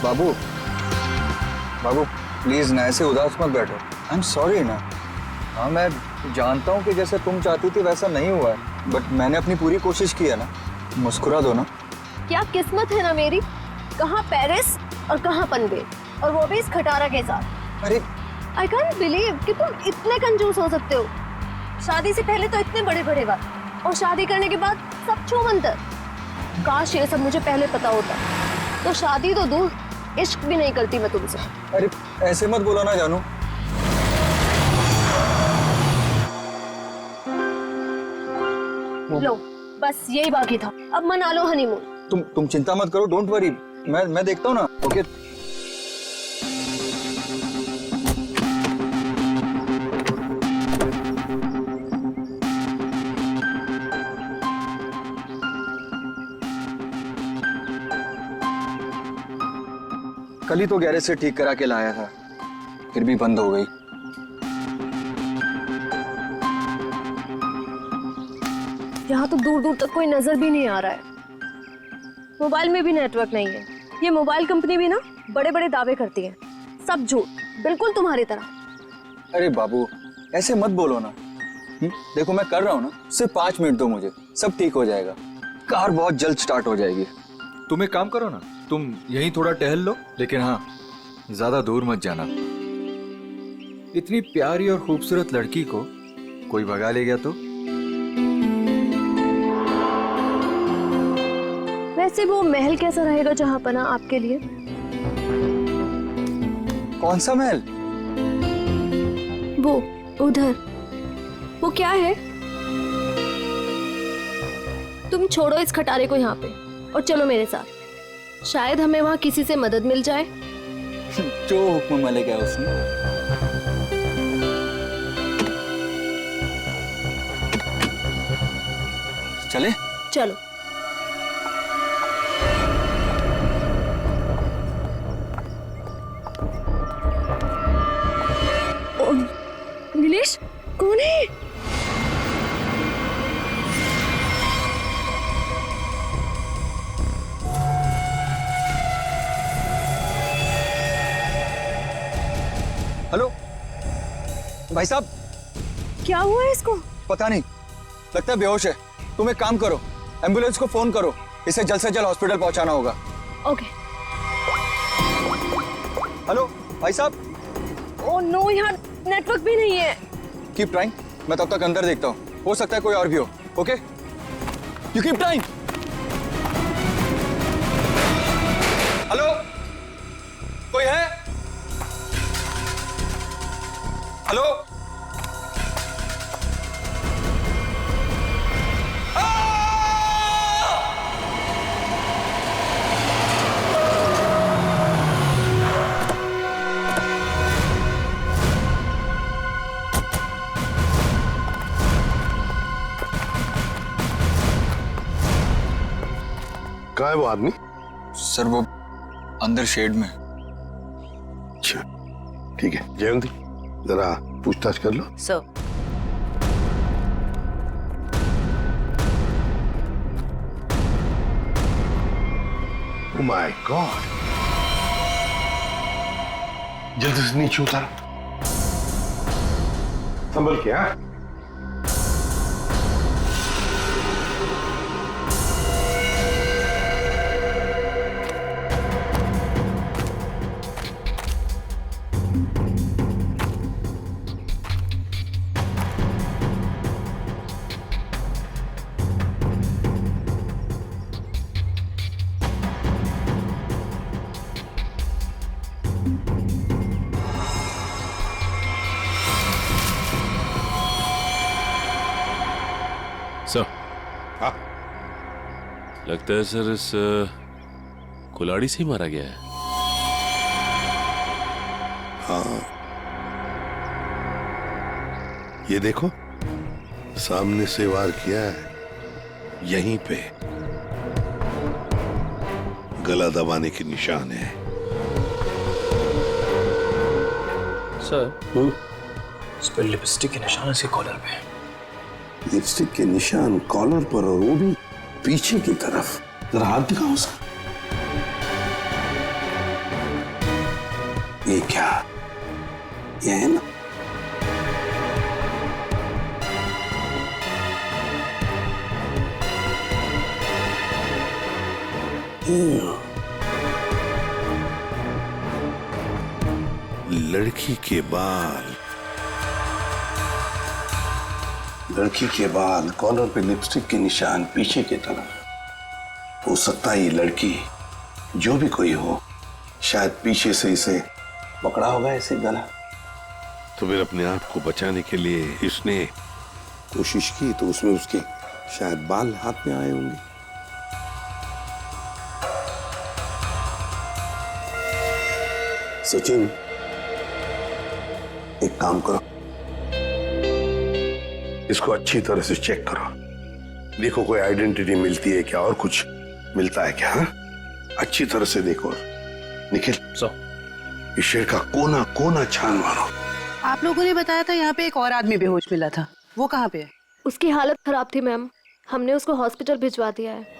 बाबू बाबू please ना ऐसे उदास मत बैठो। आई एम सॉरी ना। हाँ मैं जानता हूँ कि जैसे तुम चाहती थी वैसा नहीं हुआ है, बट मैंने अपनी पूरी कोशिश की है ना। मुस्कुरा दो ना। क्या किस्मत है ना मेरी, कहाँ पेरिस और कहाँ पनवेल, और वो भी इस खटारा के साथ। अरे आई कांट बिलीव कि तुम इतने कंजूस हो सकते हो। शादी से पहले तो इतने बड़े बड़े बात, और शादी करने के बाद सब छूमंतर। काश ये सब मुझे पहले पता होता, तो शादी तो दूर, इश्क भी नहीं करती मैं तुमसे। अरे ऐसे मत बोलो ना जानू। लो बस यही बाकी था, अब मना लो हनीमून। तुम चिंता मत करो, डोंट वरी। मैं देखता हूँ ना। ओके कल ही तो गैरेज से ठीक करा के लाया था, फिर भी बंद हो गई। यहाँ तो दूर दूर तक कोई नजर भी नहीं आ रहा है। मोबाइल में भी नेटवर्क नहीं है। ये मोबाइल कंपनी भी ना बड़े बड़े दावे करती है, सब झूठ, बिल्कुल तुम्हारी तरह। अरे बाबू ऐसे मत बोलो ना। देखो मैं कर रहा हूँ ना, सिर्फ 5 मिनट दो मुझे, सब ठीक हो जाएगा। कार बहुत जल्द स्टार्ट हो जाएगी। तुम एक काम करो ना, तुम यहीं थोड़ा टहल लो, लेकिन हाँ ज्यादा दूर मत जाना। इतनी प्यारी और खूबसूरत लड़की को कोई भगा ले गया तो? वैसे वो महल कैसा रहेगा जहाँ पना आपके लिए? कौन सा महल? वो उधर, वो क्या है? तुम छोड़ो इस खटारे को यहाँ पे और चलो मेरे साथ। शायद हमें वहाँ किसी से मदद मिल जाए। जो हुक्म मलिक है उसने। चले? चलो। नीलेश, कौन है? हेलो भाई साहब। क्या हुआ है इसको? पता नहीं, लगता है बेहोश है। तुम एक काम करो, एम्बुलेंस को फोन करो, इसे जल्द से जल्द हॉस्पिटल पहुंचाना होगा। ओके। हेलो भाई साहब। ओह नो, यहाँ नेटवर्क भी नहीं है। कीप ट्राइंग, मैं तब तक अंदर देखता हूँ, हो सकता है कोई और भी हो। Okay, you keep trying. Hello, कोई है? हेलो, कहाँ है वो आदमी? सर वो अंदर शेड में। अच्छा ठीक है, जयंती जरा पूछताछ कर लो। सर। ओह माय गॉड, जल्दी से नीचे उतारो, संभल के। हाँ सर। हाँ लगता है सर इस कुल्हाड़ी से ही मारा गया है। हाँ, ये देखो सामने से वार किया है, यहीं पे गला दबाने के निशान है। सर इस पर लिपस्टिक के निशान इसके कॉलर पे। लिपस्टिक के निशान कॉलर पर, और वो भी पीछे की तरफ। जरा हाथ दिखाओ सर। ये क्या, ये है ना? लड़की के बाल, लड़की के बाल, कॉलर पे लिपस्टिक के निशान पीछे की तरफ। हो सकता है ये लड़की जो भी कोई हो, शायद पीछे से इसे पकड़ा होगा ऐसे गला। तो फिर अपने आप को बचाने के लिए इसने कोशिश की, तो उसमें उसके शायद बाल हाथ में आए होंगे। सचिन, एक काम करो, इसको अच्छी तरह से चेक करो, देखो कोई आइडेंटिटी मिलती है क्या और कुछ मिलता है क्या। हाँ? अच्छी तरह से देखो। निखिल, इस शेर का कोना कोना छान मारो। आप लोगों ने बताया था यहाँ पे एक और आदमी बेहोश मिला था, वो कहाँ पे है? उसकी हालत खराब थी मैम, हमने उसको हॉस्पिटल भिजवा दिया है।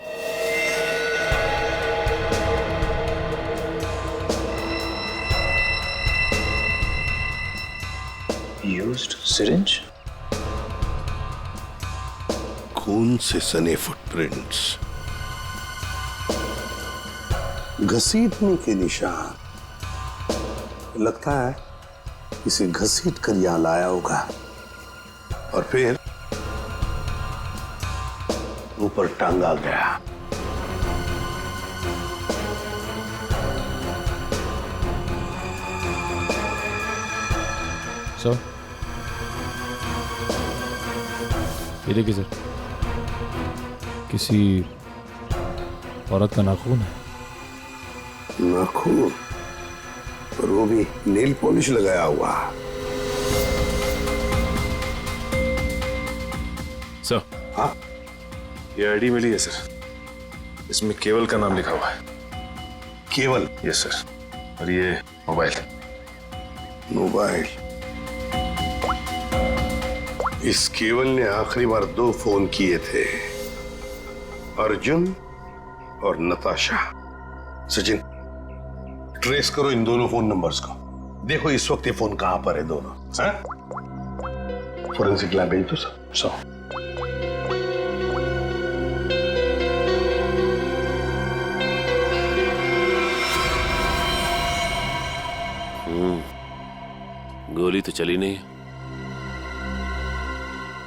Used syringe? खून से सने फुटप्रिंट्स, घसीटने के निशान। लगता है इसे घसीट कर यहां लाया होगा और फिर ऊपर टांगा गया। सर, ये देखिए सर, किसी औरत का नाखून है। नाखून? पर वो भी नेल पॉलिश लगाया हुआ। सर, हाँ? ये आईडी मिली है सर, इसमें केवल का नाम लिखा हुआ है। केवल? यस सर, और ये मोबाइल। मोबाइल? इस केवल ने आखिरी बार 2 फोन किए थे, अर्जुन और नताशा। सचिन, ट्रेस करो इन दोनों फोन नंबर्स को, देखो इस वक्त ये फोन कहां पर है दोनों। फोरेंसिक लैब भेज दो सर। गोली तो चली नहीं।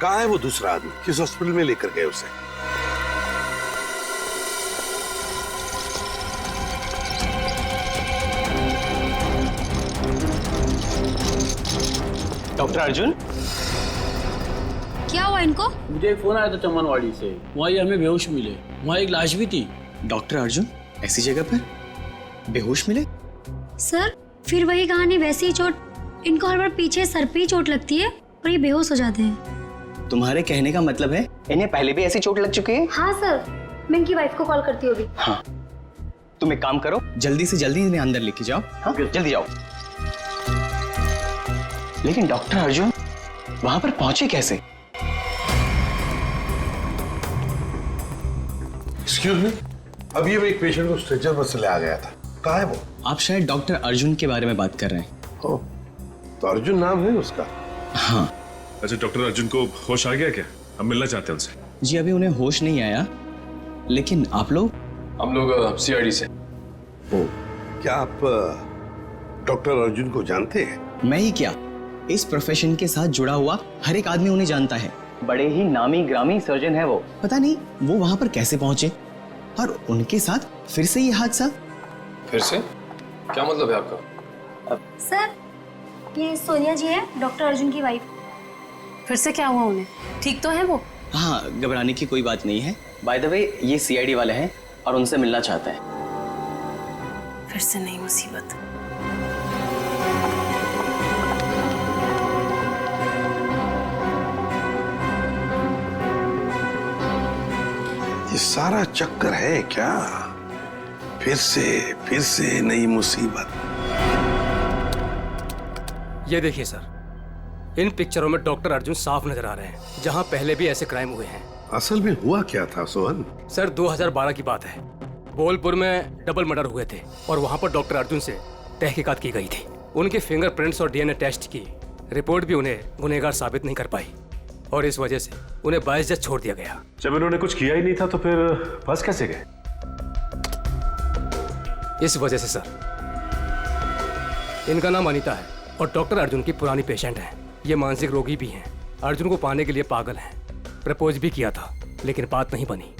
कहां है वो दूसरा आदमी? किस हॉस्पिटल में लेकर गए उसे? डॉक्टर अर्जुन, क्या हुआ इनको? मुझे एक फोन आया था चमनवाड़ी से, वहाँ ये हमें बेहोश मिले, वहाँ एक लाश भी थी। डॉक्टर अर्जुन ऐसी जगह पर बेहोश मिले? सर, फिर वही कहानी, वैसी ही चोट। इनको हर बार पीछे सर पे ही चोट लगती है और ये बेहोश हो जाते हैं। तुम्हारे कहने का मतलब है इन्हें पहले भी ऐसी चोट लग चुकी है? हाँ सर, मैं इनकी वाइफ को कॉल करती हूँ अभी। हाँ, तुम एक काम करो, जल्दी से जल्दी इन्हें अंदर लेके जाओ। हाँ, जल्दी जाओ। लेकिन डॉक्टर अर्जुन वहां पर पहुंचे कैसे? एक्सक्यूज मी, अभी एक पेशेंट को स्ट्रेचर पर से ले आ गया था, कहाँ है वो? आप शायद डॉक्टर अर्जुन के बारे में बात कर रहे हैं। ओ, तो अर्जुन नाम है उसका? हाँ। अच्छा, डॉक्टर अर्जुन को होश आ गया क्या? हम मिलना चाहते हैं उनसे। जी अभी उन्हें होश नहीं आया, लेकिन आप लोग? हम लोग सीआईडी से। ओ, क्या आप डॉक्टर अर्जुन को जानते हैं? मैं ही क्या, इस प्रोफेशन के साथ जुड़ा हुआ हर एक आदमी उन्हें जानता है। बड़े ही नामी ग्रामी सर्जन है वो। पता नहीं वो वहां पर कैसे पहुंचे और उनके साथ फिर से ये हादसा। फिर से? क्या मतलब है आपका? सर, ये सोनिया जी है, डॉक्टर अर्जुन की वाइफ। फिर से क्या हुआ उन्हें? ठीक तो है वो? हाँ, घबराने की कोई बात नहीं है। बाय द वे ये सीआईडी वाले हैं और उनसे मिलना चाहते हैं। फिर से नई मुसीबत। ये सारा चक्कर है क्या? फिर से नई मुसीबत। ये देखिए सर, इन पिक्चरों में डॉक्टर अर्जुन साफ नजर आ रहे हैं, जहां पहले भी ऐसे क्राइम हुए हैं। असल में हुआ क्या था सोहन? सर 2012 की बात है, बोलपुर में डबल मर्डर हुए थे और वहां पर डॉक्टर अर्जुन से तहकीकात की गई थी। उनके फिंगरप्रिंट्स और डीएनए टेस्ट की रिपोर्ट भी उन्हें गुनहगार साबित नहीं कर पाई और इस वजह से उन्हें बाइज्जत छोड़ दिया गया। जब इन्होंने कुछ किया ही नहीं था तो फिर फंस कैसे गए? इस वजह से सर, इनका नाम अनीता है और डॉक्टर अर्जुन की पुरानी पेशेंट है। ये मानसिक रोगी भी हैं। अर्जुन को पाने के लिए पागल हैं। प्रपोज भी किया था लेकिन बात नहीं बनी।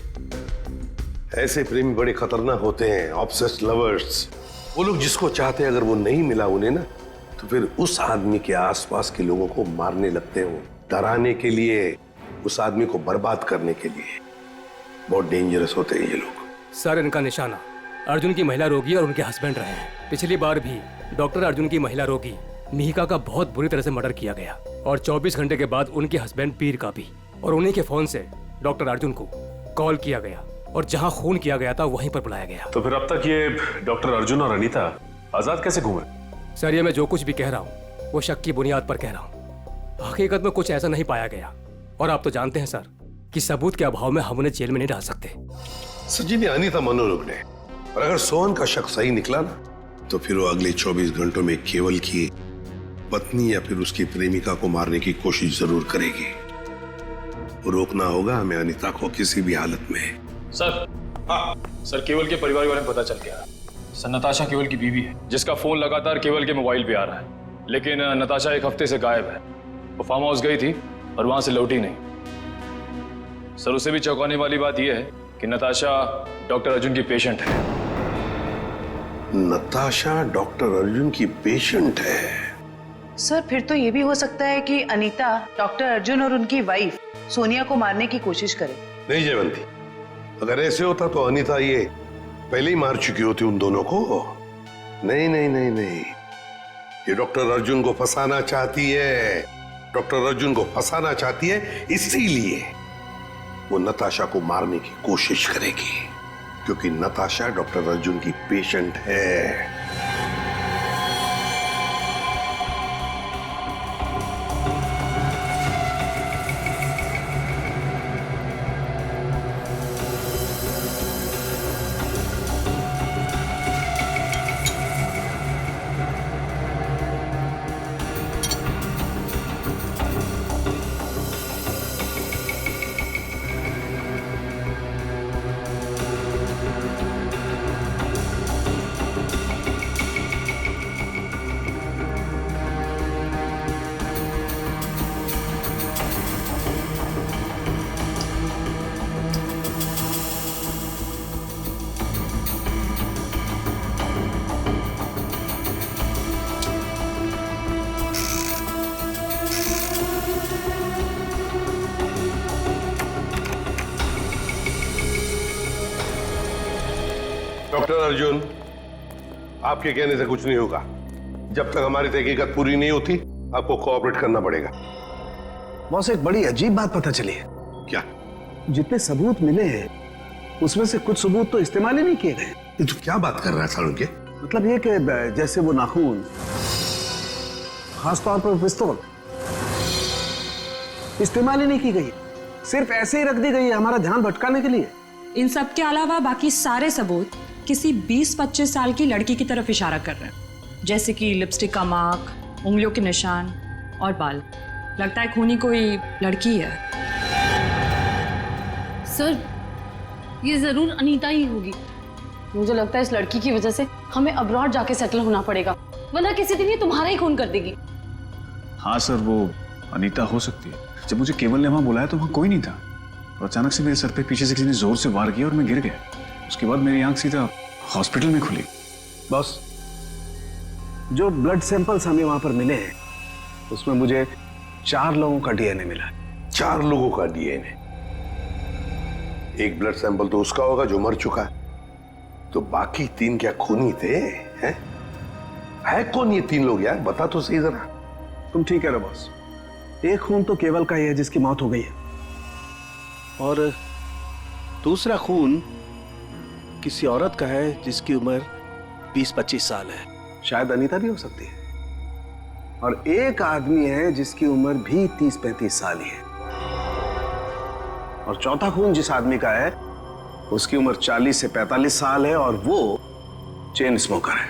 ऐसे प्रेमी बड़े खतरनाक होते हैं, ऑब्सेस्ड लवर्स। वो लोग जिसको चाहते हैं अगर वो नहीं मिला उन्हें ना, तो फिर उस आदमी के आसपास के लोगों को मारने लगते हैं, डराने के लिए, उस आदमी को बर्बाद करने के लिए। बहुत डेंजरस होते हैं ये लोग। सर, इनका निशाना अर्जुन की महिला रोगी और उनके हस्बैंड रहे हैं। पिछली बार भी डॉक्टर अर्जुन की महिला रोगी मिहिका का बहुत बुरी तरह से मर्डर किया गया और 24 घंटे के बाद उनके हस्बैंड पीर का भी। और उन्हीं के फोन से डॉक्टर अर्जुन को कॉल किया गया और जहां खून किया गया था वहीं पर बुलाया गया। तो फिर अब तक ये डॉक्टर अर्जुन और अनीता आजाद कैसे घूम रहे? सर, ये मैं जो कुछ भी कह रहा हूँ वो शक की बुनियाद पर कह रहा हूँ। हकीकत में कुछ ऐसा नहीं पाया गया और आप तो जानते हैं सर कि सबूत के अभाव में हम उन्हें जेल में नहीं डाल सकते। सजी ने अनीता मनोरोग ने, और अगर सोहन का शक सही निकला ना, तो फिर वो अगले 24 घंटों में केवल की पत्नी या फिर उसकी प्रेमिका को मारने की कोशिश जरूर करेगी। रोकना होगा हमें अनीता को किसी भी हालत में। सर, हाँ सर, केवल के परिवार के बारे में पता चल गया। सर, नताशा केवल की बीवी है जिसका फोन लगातार केवल के मोबाइल पे आ रहा है, लेकिन नताशा एक हफ्ते से गायब है। वो फार्म हाउस गई थी और वहां से लौटी नहीं। सर, उससे भी चौंकाने वाली बात यह है कि नताशा डॉक्टर अर्जुन की पेशेंट है। नताशा डॉक्टर अर्जुन की पेशेंट है? सर, फिर तो ये भी हो सकता है कि अनीता डॉक्टर अर्जुन और उनकी वाइफ सोनिया को मारने की कोशिश करे। नहीं जयवंती, अगर ऐसे होता तो अनीता ये पहले ही मार चुकी होती उन दोनों को। नहीं नहीं नहीं नहीं, ये डॉक्टर अर्जुन को फंसाना चाहती है। डॉक्टर अर्जुन को फंसाना चाहती है, इसीलिए वो नताशा को मारने की कोशिश करेगी, क्योंकि नताशा डॉक्टर अर्जुन की पेशेंट है। डॉक्टर अर्जुन, आपके कहने से कुछ नहीं होगा। जब तक हमारी तहकीकात पूरी नहीं होती आपको कोऑपरेट करना पड़ेगा। बॉस, एक बड़ी अजीब बात पता चली है। क्या? जितने सबूत मिले हैं उसमें से कुछ सबूत तो इस्तेमाल ही नहीं किए गए। ये तो क्या बात कर रहा है सारुण के? मतलब ये कि जैसे वो नाखून, खासतौर पर पिस्तौल, इस्तेमाल ही नहीं की गई, सिर्फ ऐसे ही रख दी गई है हमारा ध्यान भटकाने के लिए। इन सब के अलावा बाकी सारे सबूत किसी 20-25 साल की लड़की की तरफ इशारा कर रहे हैं, जैसे कि लिपस्टिक का मार्क, उंगलियों के निशान और बाल। लगता है खूनी कोई लड़की है। सर, ये जरूर अनीता ही होगी। मुझे लगता है इस लड़की की वजह से हमें अब्रॉड जाके सेटल होना पड़ेगा, वरना किसी दिन ये तुम्हारा ही खून कर देगी। हाँ सर, वो अनीता हो सकती है। जब मुझे केवल ने वहां बुलाया तो वहां कोई नहीं था और अचानक से मेरे सर पे पीछे से किसी ने जोर से वार किया और मैं गिर गया। उसके बाद मेरी आंख सीधा हॉस्पिटल में खुली। बॉस, जो ब्लड सैंपल्स हमें वहां पर मिले हैं उसमें मुझे 4 लोगों का डीएनए मिला। 4 लोगों का डीएनए? एक ब्लड सैंपल तो उसका होगा जो मर चुका है, तो बाकी 3 क्या खूनी थे? हैं? है कौन ये 3 लोग यार, बता तो सही जरा। तुम ठीक कह रहे हो बॉस, एक खून तो केवल का ही है जिसकी मौत हो गई है, और दूसरा खून किसी औरत का है जिसकी उम्र 20-25 साल है। शायद अनीता भी हो सकती है। और एक आदमी है जिसकी उम्र भी 30-35 साल ही है। और चौथा खून जिस आदमी का है उसकी उम्र 40 से 45 साल है और वो चेन स्मोकर है।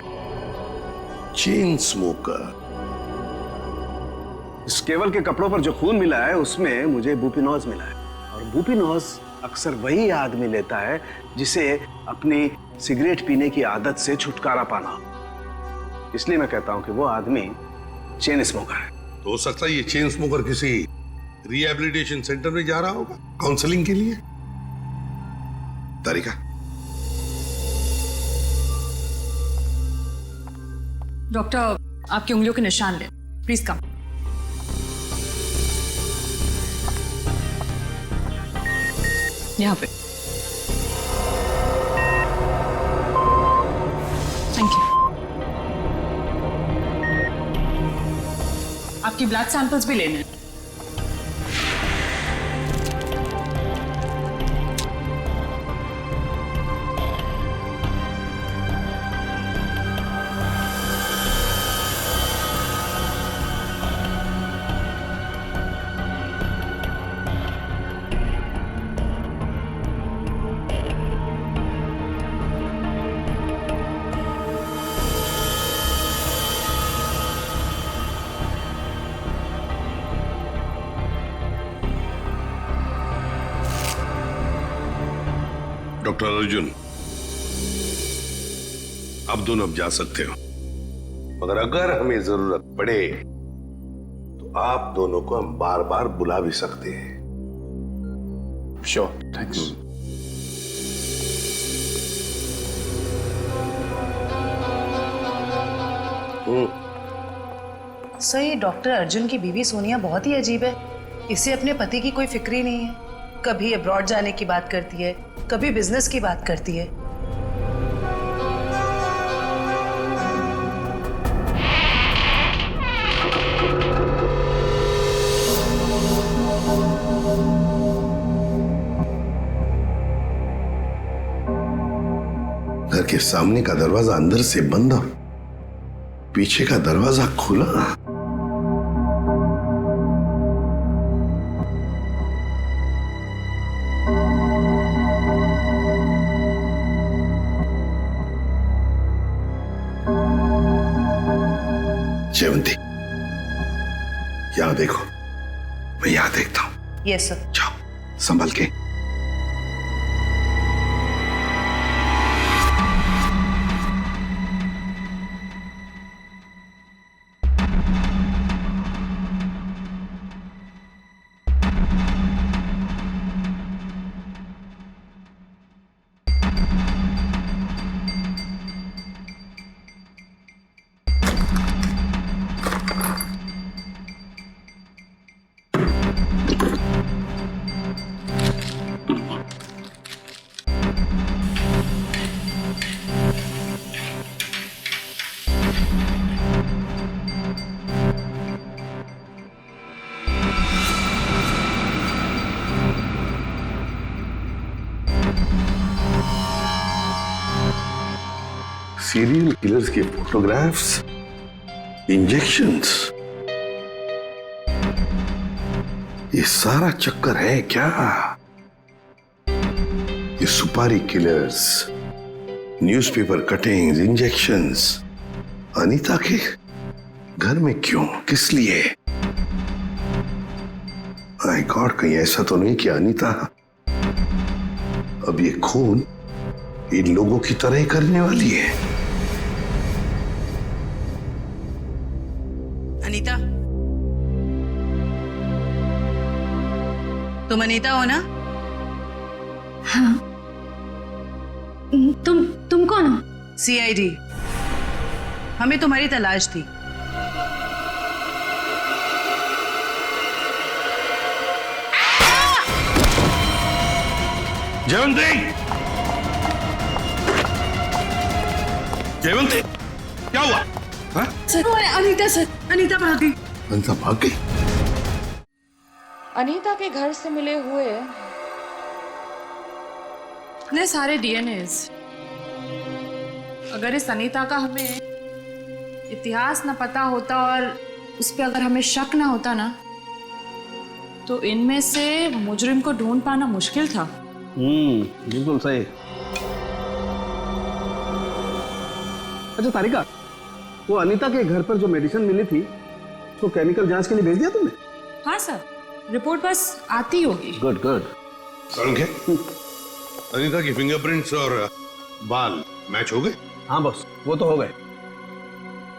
Chain smoker. इस केवल के कपड़ों पर जो खून मिला है उसमें मुझे बुपिनोज मिला है, और बुपिनोज अक्सर वही आदमी लेता है जिसे अपनी सिगरेट पीने की आदत से छुटकारा पाना। इसलिए मैं कहता हूं कि वो आदमी चेन स्मोकर है। तो हो सकता है ये चेन स्मोकर किसी रिहैबिलिटेशन सेंटर में जा रहा होगा काउंसलिंग के लिए। तारिका, डॉक्टर आपकी उंगलियों के निशान ले, प्लीज कम। यहाँ पे। Thank you. आपकी ब्लड सैंपल्स भी लेने हैं। डॉक्टर अर्जुन, आप दोनों अब जा सकते हो, मगर अगर हमें जरूरत पड़े तो आप दोनों को हम बार बार बुला भी सकते हैं। Sure, thanks. सही, डॉक्टर अर्जुन की बीवी सोनिया बहुत ही अजीब है। इसे अपने पति की कोई फिक्र ही नहीं है। कभी अब्रॉड जाने की बात करती है, कभी बिजनेस की बात करती है। घर के सामने का दरवाजा अंदर से बंद और पीछे का दरवाजा खुला। जयवंती, यहां देखो, मैं यहां देखता हूं। Yes sir. जाओ, संभल के। सीरियल किलर्स के फोटोग्राफ्स, इंजेक्शंस, ये सारा चक्कर है क्या? ये सुपारी killers, newspaper cuttings, injections Anita के घर में क्यों, किस लिए? माय गॉड, कहीं ऐसा तो नहीं कि अनीता अब ये खून इन लोगों की तरह ही करने वाली है? अनीता, तुम अनीता हो ना? हाँ। तुम कौन हो? सीआईडी। हमें तुम्हारी तलाश थी। जयवंती, जयवंती, क्या हुआ? हाँ? सर, अनीता सर, अनीता भाग गई। अनीता भाग गई? अनीता के घर से मिले हुए इतने सारे डीएनएस, अगर इस अनीता का हमें इतिहास न पता होता और उस पर अगर हमें शक ना होता ना, तो इनमें से मुजरिम को ढूंढ पाना मुश्किल था। बिल्कुल सही। अच्छा तारिका, वो अनीता के घर पर जो मेडिसिन मिली थी तो केमिकल जांच के लिए भेज दिया तुमने? हाँ सर, रिपोर्ट बस आती होगी। Good good. अनीता की फिंगरप्रिंट्स और बाल मैच हो गए? हाँ बॉस, वो तो हो गए।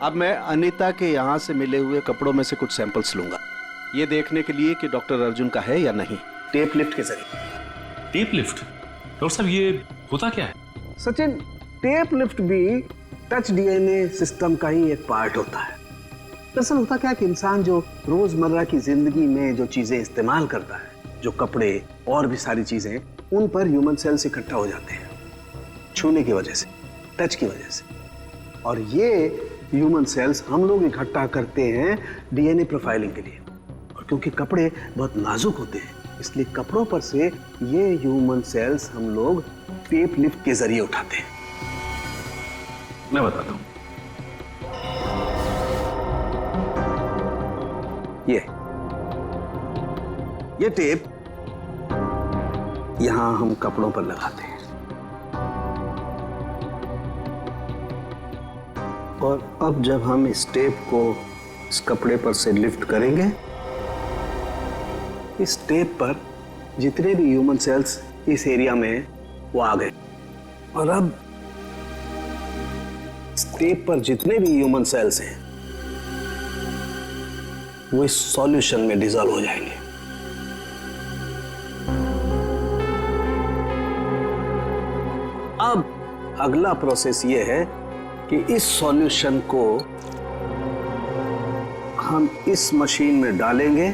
अब मैं अनीता के यहाँ से मिले हुए कपड़ों में से कुछ सैंपल्स लूंगा, ये देखने के लिए कि डॉक्टर अर्जुन का है या नहीं, टेप लिफ्ट के जरिए। Tape lift? डॉक्टर साहब ये होता क्या है? सचिन, टेप लिफ्ट भी टच डीएनए सिस्टम का ही एक पार्ट होता है। दरअसल होता क्या कि इंसान जो रोजमर्रा की जिंदगी में जो चीजें इस्तेमाल करता है, जो कपड़े और भी सारी चीजें, उन पर ह्यूमन सेल्स इकट्ठा हो जाते हैं छूने की वजह से, टच की वजह से। और ये ह्यूमन सेल्स हम लोग इकट्ठा करते हैं डीएनए प्रोफाइलिंग के लिए। और क्योंकि कपड़े बहुत नाजुक होते हैं, इसलिए कपड़ों पर से ये ह्यूमन सेल्स हम लोग टेप लिफ्ट के जरिए उठाते हैं। मैं बताता हूं। ये टेप यहां हम कपड़ों पर लगाते हैं और अब जब हम इस टेप को इस कपड़े पर से लिफ्ट करेंगे, इस टेप पर जितने भी ह्यूमन सेल्स इस एरिया में वो आ गए। और अब इस टेप पर जितने भी ह्यूमन सेल्स हैं वो इस सॉल्यूशन में डिसॉल्व हो जाएंगे। अब अगला प्रोसेस ये है कि इस सॉल्यूशन को हम इस मशीन में डालेंगे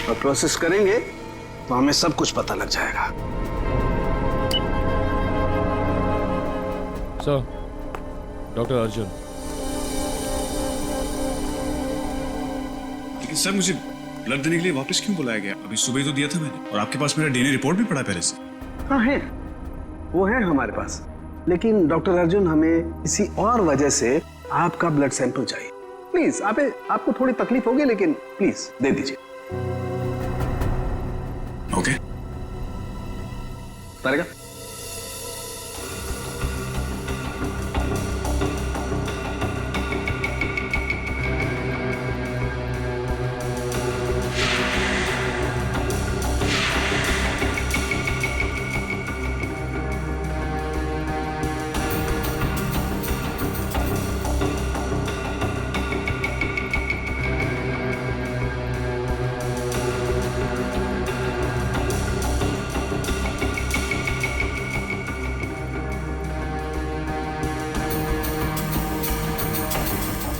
और प्रोसेस करेंगे तो हमें सब कुछ पता लग जाएगा। Sir, doctor Arjun. लेकिन सर, मुझे ब्लड देने के लिए वापस क्यों बुलाया गया? अभी सुबह तो दिया था मैंने, और आपके पास मेरा डीएनए रिपोर्ट भी पड़ा पहले से। हाँ है, वो है हमारे पास, लेकिन डॉक्टर अर्जुन हमें किसी और वजह से आपका ब्लड सैंपल चाहिए। प्लीज, आपको थोड़ी तकलीफ होगी, लेकिन प्लीज दे दीजिए। ओके। तारेगा?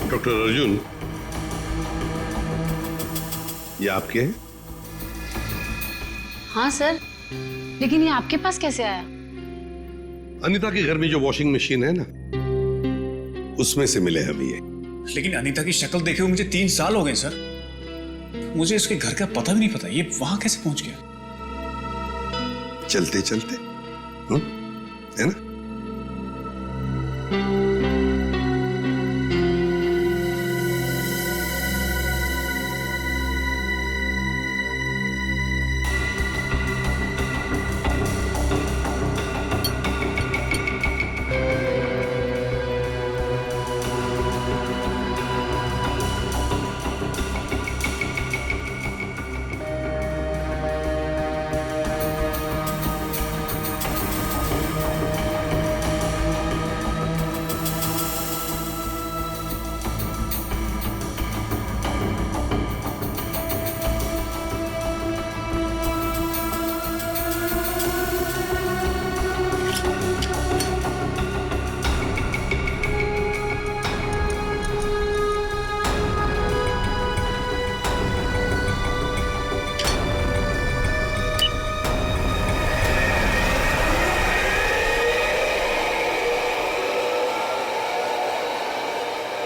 डॉक्टर अर्जुन, ये आपके हैं? हाँ सर, लेकिन ये आपके पास कैसे आया? अनीता के घर में जो वॉशिंग मशीन है ना, उसमें से मिले हमें ये। लेकिन अनीता की शक्ल देखे हुए मुझे 3 साल हो गए सर। मुझे इसके घर का पता भी नहीं पता, ये वहां कैसे पहुंच गया? चलते चलते, है ना?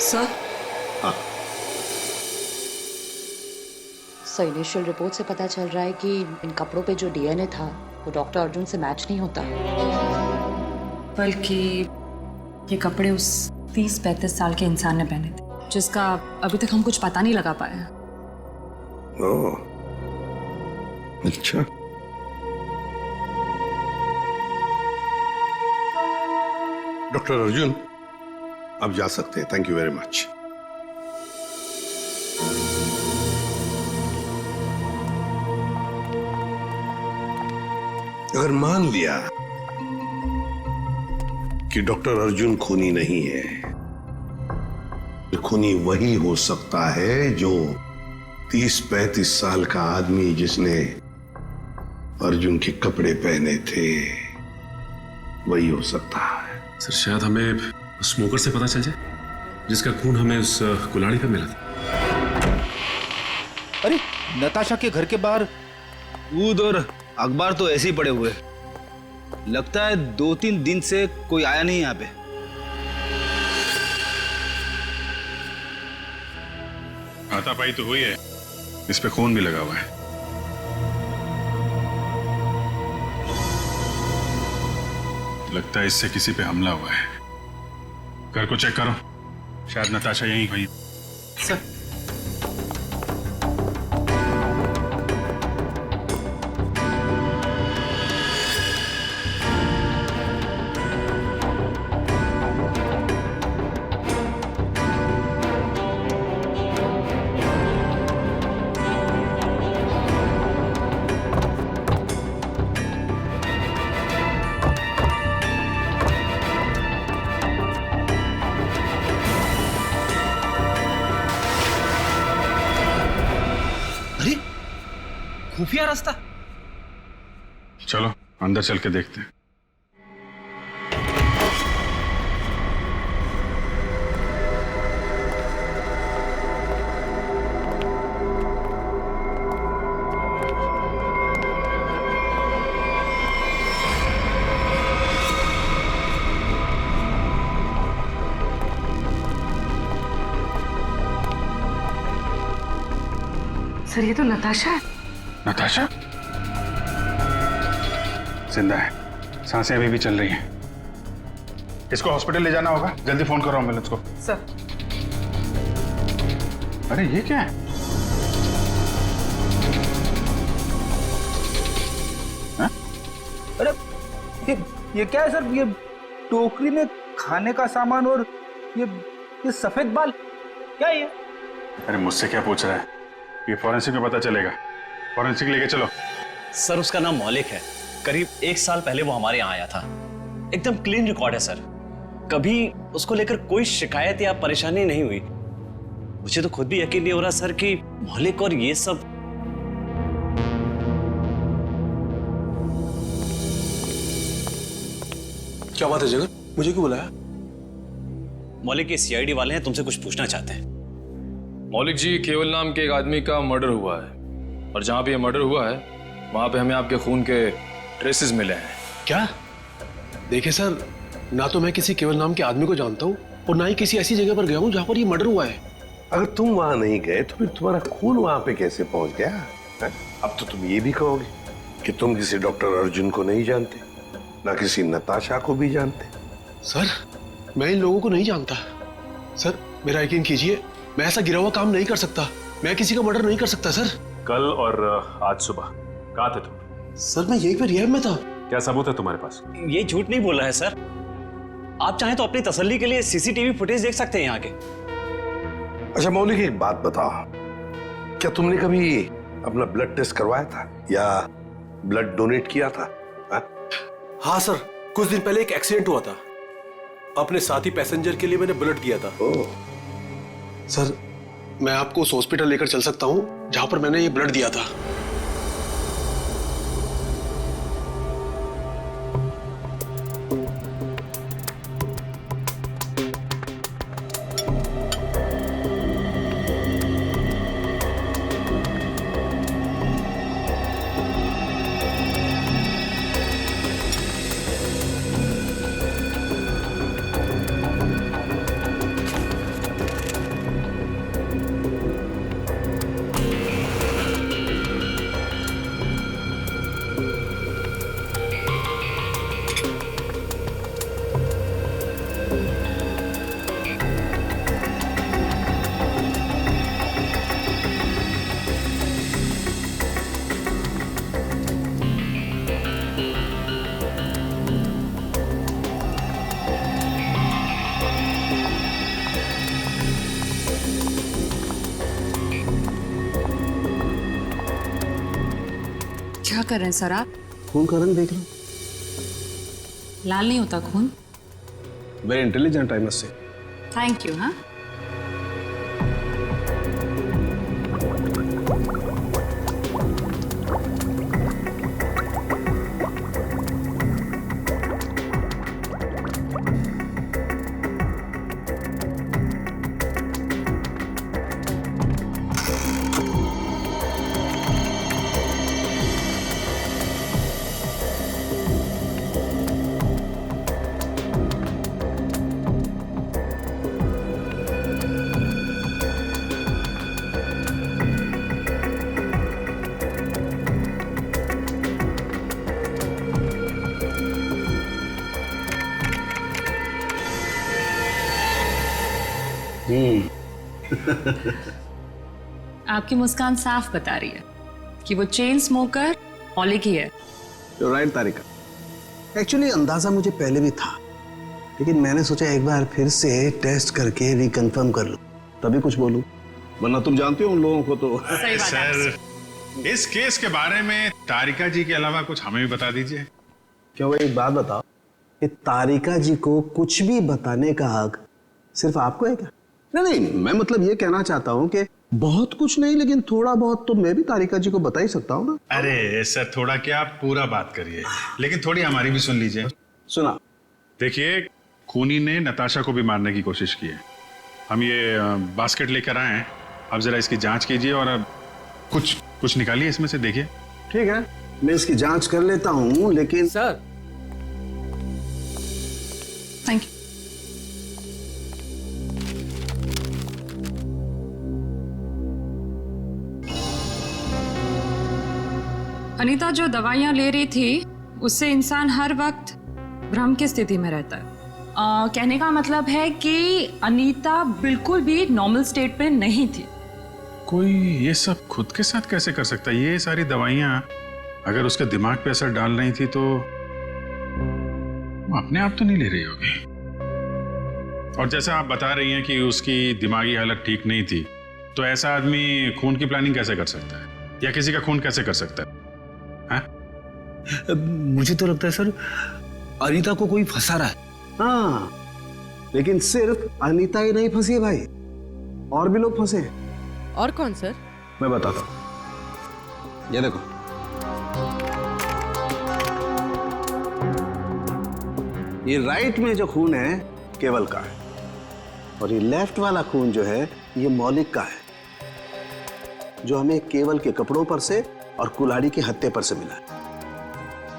सर, सर इनिशियल रिपोर्ट से पता चल रहा है कि इन कपड़ों पे जो डीएनए था वो डॉक्टर अर्जुन से मैच नहीं होता, बल्कि ये कपड़े उस 30-35 साल के इंसान ने पहने थे, जिसका अभी तक हम कुछ पता नहीं लगा पाए। ओह, अच्छा। डॉक्टर अर्जुन, आप जा सकते हैं। Thank you very much. अगर मान लिया कि डॉक्टर अर्जुन खूनी नहीं है, खूनी वही हो सकता है जो 30-35 साल का आदमी जिसने अर्जुन के कपड़े पहने थे, वही हो सकता है। सर शायद हमें स्मोकर से पता चल जाए जिसका खून हमें उस कुल्हाड़ी पे मिला था। अरे नताशा के घर के बाहर दूध और अखबार तो ऐसे ही पड़े हुए, लगता है 2-3 दिन से कोई आया नहीं यहाँ पे। हाथापाई तो हुई है, इस पे खून भी लगा हुआ है। लगता है इससे किसी पे हमला हुआ है। घर को चेक करो, शायद नताशा यहीं हुई। सर खुफिया रास्ता। चलो अंदर चल के देखते हैं। सर ये तो नताशा है। नताशा जिंदा है, सांसें अभी भी चल रही हैं। इसको हॉस्पिटल ले जाना होगा, जल्दी फोन करो एम्बुलेंस को। सर अरे ये क्या है? हा? अरे ये क्या है सर? ये टोकरी में खाने का सामान और ये सफेद बाल क्या है ये? अरे मुझसे क्या पूछ रहा है? ये फॉरेंसिक में पता चलेगा। फॉरेंसिक लेके चलो। सर उसका नाम मौलिक है, करीब 1 साल पहले वो हमारे यहाँ आया था। एकदम क्लीन रिकॉर्ड है सर, कभी उसको लेकर कोई शिकायत या परेशानी नहीं हुई। मुझे तो खुद भी यकीन नहीं हो रहा सर कि मौलिक और ये सब। क्या बात है जगत, मुझे क्यों बुलाया? मौलिक के सीआईडी वाले हैं, तुमसे कुछ पूछना चाहते हैं। मौलिक जी, केवल नाम के एक आदमी का मर्डर हुआ है और जहां पे ये मर्डर हुआ है वहां पे हमें आपके खून के ट्रेसेस मिले हैं। क्या? देखिए सर, ना तो मैं किसी केवल नाम के आदमी को जानता हूँ और ना ही किसी ऐसी जगह पर गया हूँ जहाँ पर ये मर्डर हुआ है। अगर तुम वहां नहीं गए तो फिर तुम्हारा खून वहां पे कैसे पहुंच गया है? अब तो तुम ये भी कहोगे कि तुम किसी डॉक्टर अर्जुन को नहीं जानते, ना किसी नताशा को भी जानते। सर मैं इन लोगों को नहीं जानता। सर मेरा यकीन कीजिए, मैं ऐसा गिरा हुआ काम नहीं कर सकता। मैं किसी का मर्डर नहीं कर सकता सर। कल और आज सुबह कहाँ थे तुम? सर मैं यहीं पे रिहैब में था। क्या सबूत है तुम्हारे पास? ये झूठ नहीं बोल रहा है सर। आप चाहें तो अपनी तसल्ली के लिए सीसीटीवी फुटेज देख सकते हैं यहाँ के। अच्छा मौलिक, एक बात बताओ, क्या तुमने कभी अपना ब्लड टेस्ट करवाया था या ब्लड डोनेट किया था? हाँ सर, कुछ दिन पहले एक एक्सीडेंट हुआ था, अपने साथी पैसेंजर के लिए मैंने ब्लड किया था। सर मैं आपको उस हॉस्पिटल लेकर चल सकता हूँ जहां पर मैंने ये ब्लड दिया था। क्या कर रहे हैं सर आप? खून का रंग देख लो। लाल नहीं होता खून। Very intelligent I must say. Thank you. हाँ, आपकी मुस्कान साफ बता रही है कि वो चेन स्मोकर मौलिक ही है। राइट तारिका, एक्चुअली अंदाजा मुझे पहले भी था, लेकिन मैंने सोचा एक बार फिर से टेस्ट करके रिकन्फर्म कर लूं, तभी कुछ बोलूं, वरना तुम जानते हो उन लोगों को तो। सर, इस केस के बारे में तारिका जी के अलावा कुछ हमें भी बता दीजिए। क्यों भाई, एक बात बताओ कि तारिका जी को कुछ भी बताने का हक सिर्फ आपको है क्या? नहीं, मैं मतलब ये कहना चाहता हूँ कि बहुत कुछ नहीं, लेकिन थोड़ा बहुत तो मैं भी तारिका जी को बता ही सकता हूँ ना। अरे सर, थोड़ा क्या, आप पूरा बात करिए, लेकिन थोड़ी हमारी भी सुन लीजिए। सुना। देखिए, खूनी ने नताशा को भी मारने की कोशिश की है। हम ये बास्केट लेकर आए हैं, आप जरा इसकी जांच कीजिए और अब कुछ निकालिए इसमें से, देखिए। ठीक है, मैं इसकी जांच कर लेता हूँ, लेकिन सर। Thank you. अनीता जो दवाइयां ले रही थी उससे इंसान हर वक्त भ्रम की स्थिति में रहता है। कहने का मतलब है कि अनीता बिल्कुल भी नॉर्मल स्टेट पे नहीं थी। कोई ये सब खुद के साथ कैसे कर सकता है? ये सारी दवाइयां अगर उसके दिमाग पे असर डाल रही थी तो वो अपने आप तो नहीं ले रही होगी। और जैसा आप बता रही हैं कि उसकी दिमागी हालत ठीक नहीं थी, तो ऐसा आदमी खून की प्लानिंग कैसे कर सकता है या किसी का खून कैसे कर सकता है? मुझे तो लगता है सर अनीता को कोई फंसा रहा है। हाँ, लेकिन सिर्फ अनीता ही नहीं फंसी है भाई, और भी लोग फंसे हैं। और कौन सर? मैं बताता हूं, ये देखो। ये राइट में जो खून है केवल का है, और ये लेफ्ट वाला खून जो है ये मौलिक का है, जो हमें केवल के कपड़ों पर से और कुल्हाड़ी के हत्थे पर से मिला है।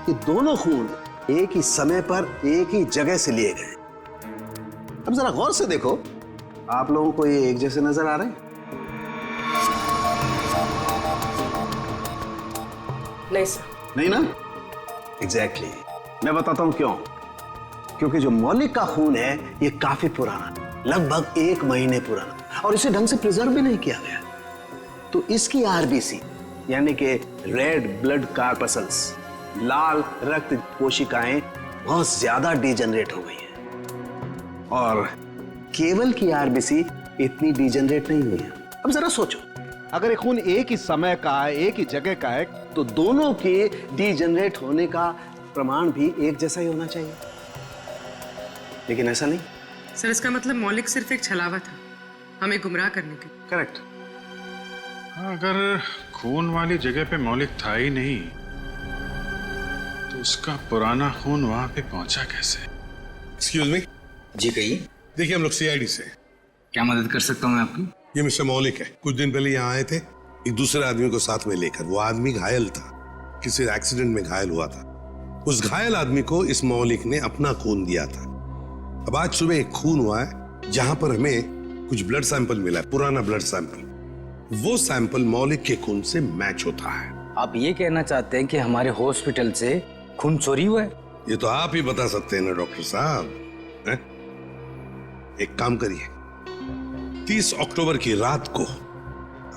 ये दोनों खून एक ही समय पर एक ही जगह से लिए गए। अब जरा गौर से देखो, आप लोगों को ये एक जैसे नजर आ रहे हैं? नहीं सर। नहीं ना? एग्जैक्टली। मैं बताता हूं क्यों। क्योंकि जो मौलिक का खून है ये काफी पुराना, लगभग 1 महीने पुराना, और इसे ढंग से प्रिजर्व भी नहीं किया गया। तो इसकी आरबीसी यानी कि रेड ब्लड कार्पसल्स, लाल रक्त कोशिकाएं बहुत ज्यादा डिजेनरेट हो गई हैं, और केवल की आरबीसी इतनी डिजेनरेट नहीं हुई है। अब जरा सोचो, अगर ये खून एक ही समय का है, एक ही जगह का है, तो दोनों के डिजेनरेट होने का प्रमाण भी एक जैसा ही होना चाहिए, लेकिन ऐसा नहीं। सर, इसका मतलब मौलिक सिर्फ एक छलावा था हमें गुमराह करने के। करेक्ट। अगर खून वाली जगह पे मौलिक था ही नहीं, तो उसका पुराना खून वहां पे पहुंचा कैसे? Excuse me. जी कहिए। देखिए, हम लोग सीआईडी से। क्या मदद कर सकता हूँ मैं आपकी? ये मिस्टर मौलिक है। कुछ दिन पहले यहाँ आए थे एक दूसरे आदमी को साथ में लेकर। वो आदमी घायल था, किसी एक्सीडेंट में घायल हुआ था। उस घायल आदमी को इस मौलिक ने अपना खून दिया था। अब आज सुबह एक खून हुआ है जहां पर हमें कुछ ब्लड सैंपल मिला है, पुराना ब्लड सैंपल। वो सैंपल मौलिक के खून से मैच होता है। आप ये कहना चाहते हैं कि हमारे हॉस्पिटल से खून चोरी हुआ है? ये तो आप ही बता सकते हैं ना डॉक्टर साहब। एक काम करिए, 30 अक्टूबर की रात को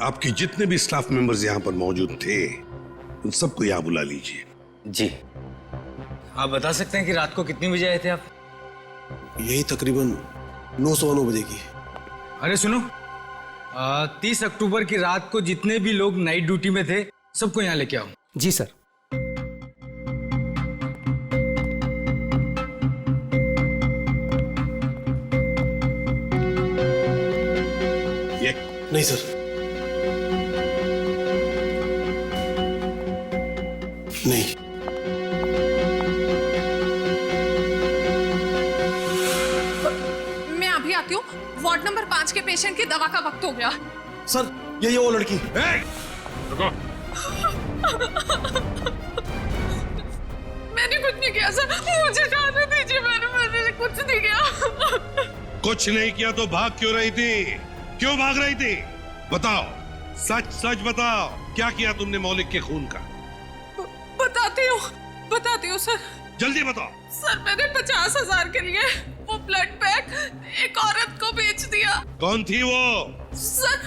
आपके जितने भी स्टाफ मेंबर्स यहाँ पर मौजूद थे उन सबको यहाँ बुला लीजिए। जी। आप बता सकते हैं कि रात को कितनी बजे आए थे आप? यही तकरीबन 9:09 बजे की। अरे सुनो, 30 अक्टूबर की रात को जितने भी लोग नाइट ड्यूटी में थे सबको यहाँ लेके आओ। जी सर। नहीं सर, नहीं। मैं अभी आती हूँ। वार्ड नंबर 5 के पेशेंट की दवा का वक्त हो गया। सर ये वो लड़की। रुको। मैंने कुछ नहीं किया सर, मुझे जाने दीजिए। मैंने कुछ नहीं किया। कुछ नहीं किया तो भाग क्यों रही थी? क्यों भाग रही थी? बताओ, सच सच बताओ, क्या किया तुमने मौलिक के खून का? बताती हूँ सर। जल्दी बताओ। सर मैंने 50,000 के लिए वो ब्लड पैक एक औरत को बेच दिया। कौन थी वो? सर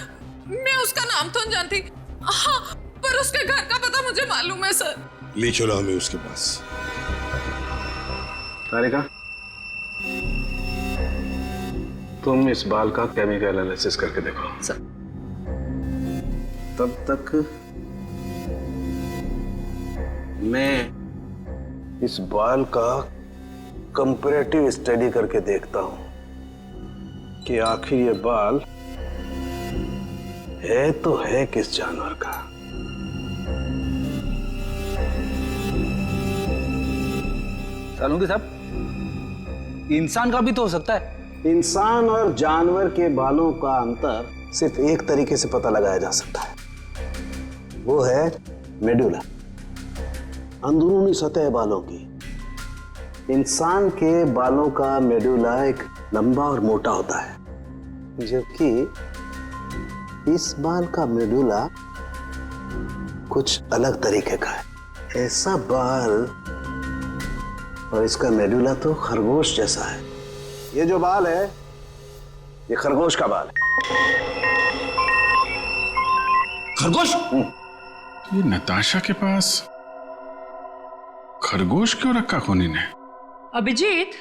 मैं उसका नाम तो नहीं जानती, हाँ, पर उसके घर का पता मुझे मालूम है सर। ले चलो हमें उसके पास। तारिका, तुम इस बाल का केमिकल एनालिसिस करके देखो। सर। तब तक मैं इस बाल का कंपैरेटिव स्टडी करके देखता हूं कि आखिर ये बाल है तो है किस जानवर का। सालुंगी साहब, इंसान का भी तो हो सकता है। इंसान और जानवर के बालों का अंतर सिर्फ एक तरीके से पता लगाया जा सकता है, वो है मेडुला, अंदरूनी सतह बालों की। इंसान के बालों का मेडुला एक लंबा और मोटा होता है, जबकि इस बाल का मेडुला कुछ अलग तरीके का है। ऐसा बाल और इसका मेडुला तो खरगोश जैसा है। ये जो बाल है, ये खरगोश का बाल है। खरगोश? ये नताशा के पास खरगोश क्यों रखा खूनी ने? अभिजीत,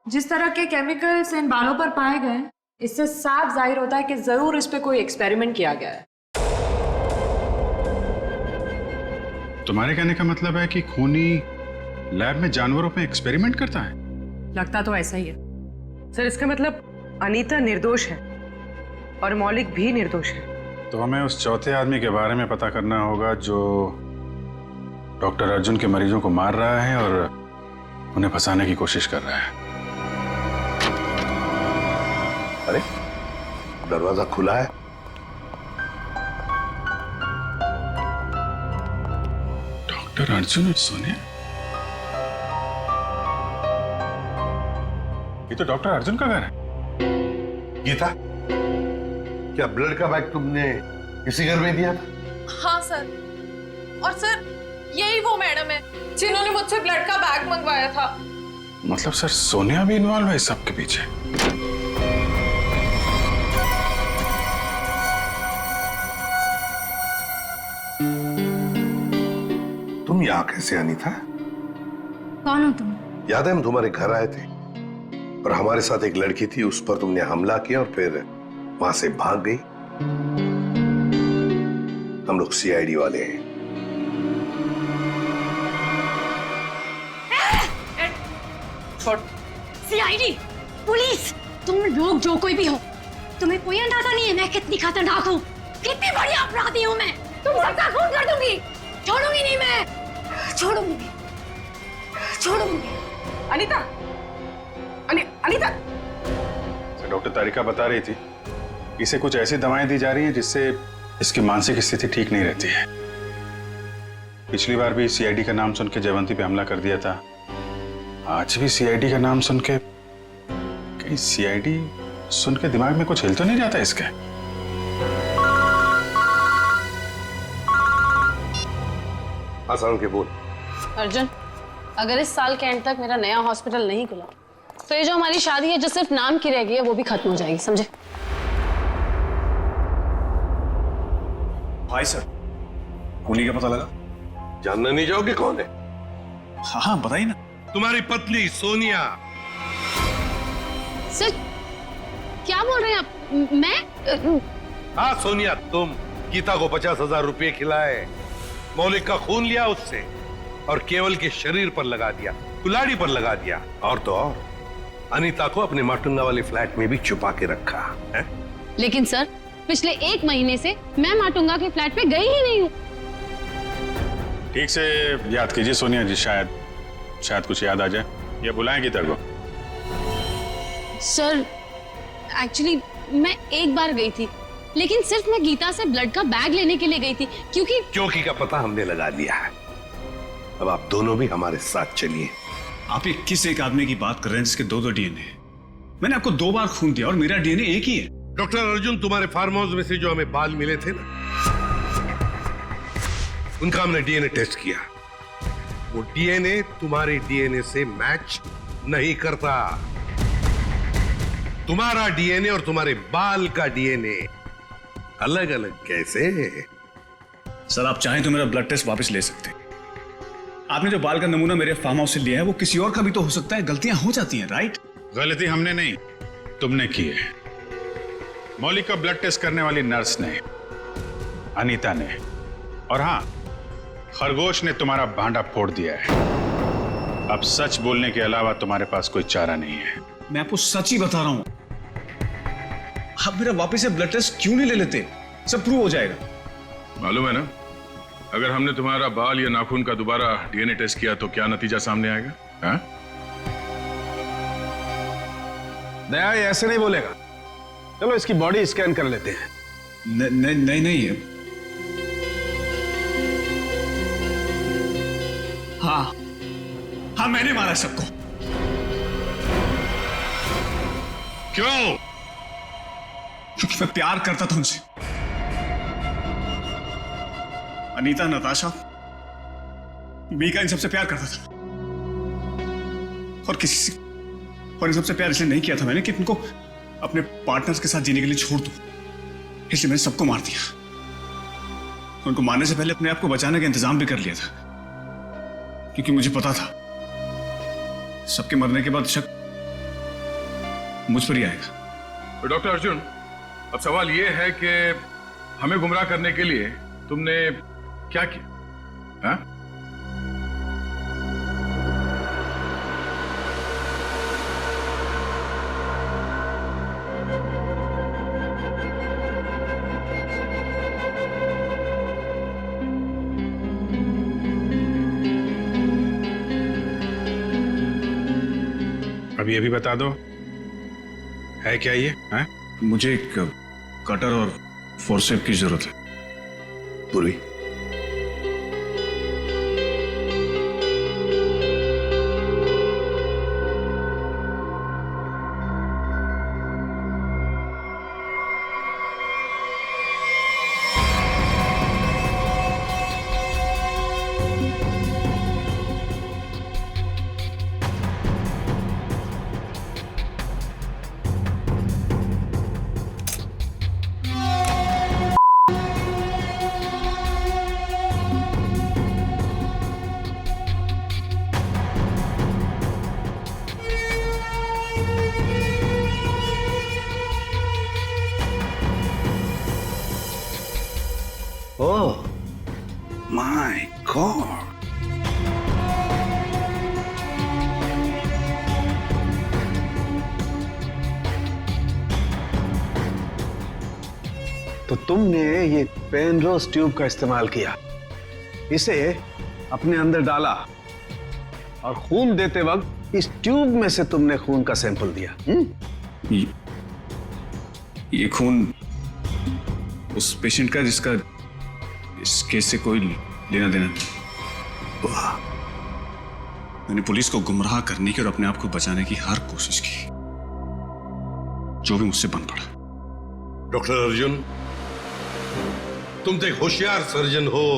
जिस तरह के केमिकल्स इन बालों पर पाए गए, इससे साफ जाहिर होता है कि जरूर इस पे कोई एक्सपेरिमेंट किया गया है। तुम्हारे कहने का मतलब है कि खूनी लैब में जानवरों पे एक्सपेरिमेंट करता है? लगता तो ऐसा ही है सर। इसका मतलब अनीता निर्दोष है और मौलिक भी निर्दोष है। तो हमें उस चौथे आदमी के बारे में पता करना होगा जो डॉक्टर अर्जुन के मरीजों को मार रहा है और उन्हें फंसाने की कोशिश कर रहा है। अरे दरवाजा खुला है। डॉक्टर अर्जुन और सोनिया? ये तो डॉक्टर अर्जुन का घर है। गीता, क्या ब्लड का बैग तुमने इसी घर में दिया था? हाँ सर, और सर यही वो मैडम है जिन्होंने मुझसे ब्लड का बैग मंगवाया था। मतलब सर सोनिया भी इन्वॉल्व है इस सब के पीछे? तुम यहाँ कैसे आनी था? कौन हो तुम? याद है हम तुम्हारे घर आए थे और हमारे साथ एक लड़की थी, उस पर तुमने हमला किया और फिर वहां से भाग गई। हम लोग सीआईडी वाले हैं। सीआईडी, पुलिस, तुम लोग जो कोई भी हो, तुम्हें कोई अंदाजा नहीं है मैं कितनी खतरनाक हूँ, कितनी बड़ी अपराधी हूँ मैं। तुम सबका खून कर दूंगी, छोड़ूंगी नहीं मैं, छोड़ूंगी। अनीता, अनीता। डॉक्टर तारिका बता रही थी इसे कुछ ऐसी दवाएं दी जा रही हैं जिससे इसकी मानसिक स्थिति ठीक नहीं रहती है। पिछली बार भी सीआईडी का नाम सुन के जयवंती पे हमला कर दिया था, आज भी सीआईडी का नाम सुन के, कहीं सीआईडी सुन के दिमाग में कुछ हिल तो नहीं जाता इसके? आसान के बोल। अर्जुन, अगर इस साल के एंड तक मेरा नया हॉस्पिटल नहीं खुला तो ये जो हमारी शादी है जो सिर्फ नाम की रह गई है वो भी खत्म हो जाएगी, समझे? हाय सर, खूनी का पता लगा? जानना नहीं चाहोगे कौन है? हाँ बताइए ना। तुम्हारी पत्नी सोनिया। सर क्या बोल रहे हैं आप? मैं? हाँ सोनिया, तुम गीता को 50,000 रुपए खिलाए, मौलिक का खून लिया उससे और केवल के शरीर पर लगा दिया, कुल्हाड़ी पर लगा दिया, और तो और अनीता को अपने माटुंगा वाले फ्लैट में भी छुपा के रखा है। लेकिन सर पिछले 1 महीने से मैं माटुंगा के फ्लैट पे गई ही नहीं हूँ। ठीक से याद कीजिए सोनिया जी, शायद कुछ याद आ जाए, या बुलाएं गीता को। सर एक्चुअली मैं एक बार गई थी, लेकिन सिर्फ मैं गीता से ब्लड का बैग लेने के लिए गई थी, क्योंकि का पता हमने लगा लिया है। अब आप दोनों भी हमारे साथ चलिए। आप ये किस एक आदमी की बात कर रहे हैं जिसके 2 डीएनए? मैंने आपको 2 बार खून दिया और मेरा डीएनए एक ही है। डॉक्टर अर्जुन, तुम्हारे फार्म हाउस में से जो हमें बाल मिले थे ना, उनका हमने डीएनए टेस्ट किया। वो डीएनए तुम्हारे डीएनए से मैच नहीं करता। तुम्हारा डीएनए और तुम्हारे बाल का डीएनए अलग अलग कैसे? सर आप चाहें तो मेरा ब्लड टेस्ट वापस ले सकते हैं। आपने जो बाल का नमूना मेरे फार्म हाउस से लिया है वो किसी और का भी तो हो सकता है। गलतियां हो जाती हैं, राइट? गलती हमने नहीं, तुमने की है। मौलिक का ब्लड टेस्ट करने वाली नर्स ने, अनीता ने, और हाँ, खरगोश ने तुम्हारा भांडा फोड़ दिया है। अब सच बोलने के अलावा तुम्हारे पास कोई चारा नहीं है। मैं आपको सच ही बता रहा हूं। आप मेरा वापस से ब्लड टेस्ट क्यों नहीं ले लेते? सब प्रूव हो जाएगा। मालूम है ना, अगर हमने तुम्हारा बाल या नाखून का दोबारा डीएनए टेस्ट किया तो क्या नतीजा सामने आएगा? हाँ? दया ये ऐसे नहीं बोलेगा। चलो इसकी बॉडी स्कैन कर लेते हैं। नहीं हाँ मैंने मारा सबको। क्यों? क्योंकि मैं प्यार करता था उनसे। अनीता, नताशा, मीका, इन सबसे प्यार करता था। और इन सबसे प्यार इसलिए नहीं किया था मैंने कि उनको अपने पार्टनर्स के साथ जीने के लिए छोड़ दूं। इसलिए मैंने सबको मार दिया। उनको मारने से पहले अपने आप को बचाने का इंतजाम भी कर लिया था, क्योंकि मुझे पता था सबके मरने के बाद शक मुझ पर ही आएगा। तो डॉक्टर अर्जुन, अब सवाल यह है कि हमें गुमराह करने के लिए तुमने क्या किया? हाँ? अब ये भी बता दो, है क्या ये? हाँ? मुझे एक कटर और फोर्सेप की जरूरत है। पूरी Oh my God! तो तुमने ये पेनरोज ट्यूब का इस्तेमाल किया, इसे अपने अंदर डाला और खून देते वक्त इस ट्यूब में से तुमने खून का सैंपल दिया। ये खून उस पेशेंट का जिसका इस केस से कोई लेना देना नहीं। मैंने पुलिस को गुमराह करने की और अपने आप को बचाने की हर कोशिश की, जो भी मुझसे बन पड़ा। डॉक्टर अर्जुन, तुम तो एक होशियार सर्जन हो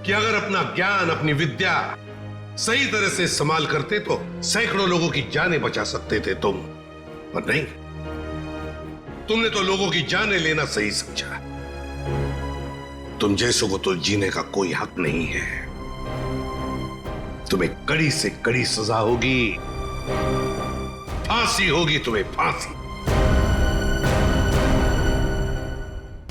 कि अगर अपना ज्ञान, अपनी विद्या सही तरह से इस्तेमाल करते तो सैकड़ों लोगों की जानें बचा सकते थे तुम, पर नहीं, तुमने तो लोगों की जानें लेना सही समझा। तुम जैसों को तो जीने का कोई हक नहीं है। तुम्हें कड़ी से कड़ी सजा होगी, फांसी होगी तुम्हें, फांसी।